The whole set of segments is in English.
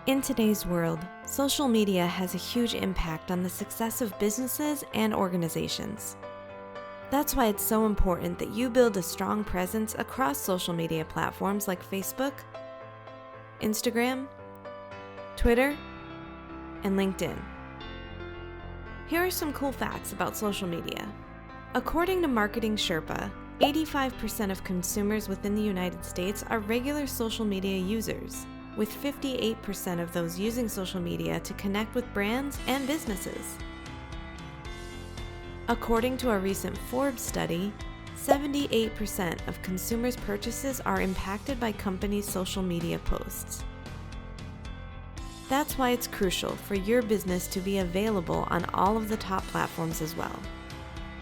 In today's world, social media has a huge impact on the success of businesses and organizations. That's why it's so important that you build a strong presence across social media platforms like Facebook, Instagram, Twitter, and LinkedIn. Here are some cool facts about social media. According to Marketing Sherpa, 85% of consumers within the United States are regular social media users, with 58% of those using social media to connect with brands and businesses. According to a recent Forbes study, 78% of consumers' purchases are impacted by companies' social media posts. That's why it's crucial for your business to be available on all of the top platforms as well.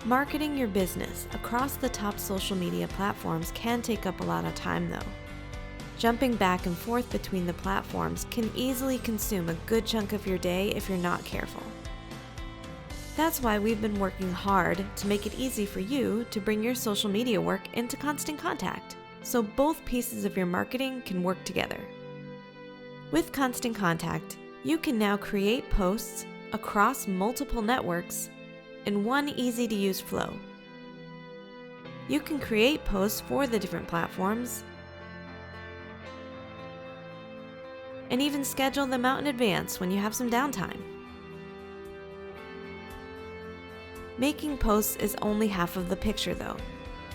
Marketing your business across the top social media platforms can take up a lot of time though. Jumping back and forth between the platforms can easily consume a good chunk of your day if you're not careful. That's why we've been working hard to make it easy for you to bring your social media work into Constant Contact, so both pieces of your marketing can work together. With Constant Contact, you can now create posts across multiple networks in one easy-to-use flow. You can create posts for the different platforms and even schedule them out in advance when you have some downtime. Making posts is only half of the picture though.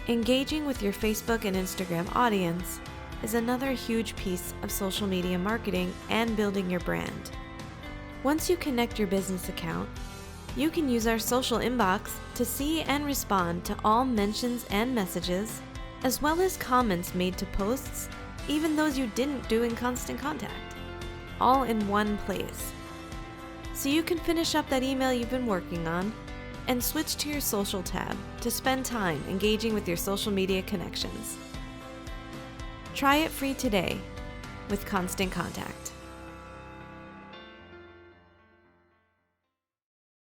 Engaging with your Facebook and Instagram audience is another huge piece of social media marketing and building your brand. Once you connect your business account, you can use our social inbox to see and respond to all mentions and messages, as well as comments made to posts, even those you didn't do in Constant Contact, all in one place. So you can finish up that email you've been working on and switch to your social tab to spend time engaging with your social media connections. Try it free today with Constant Contact.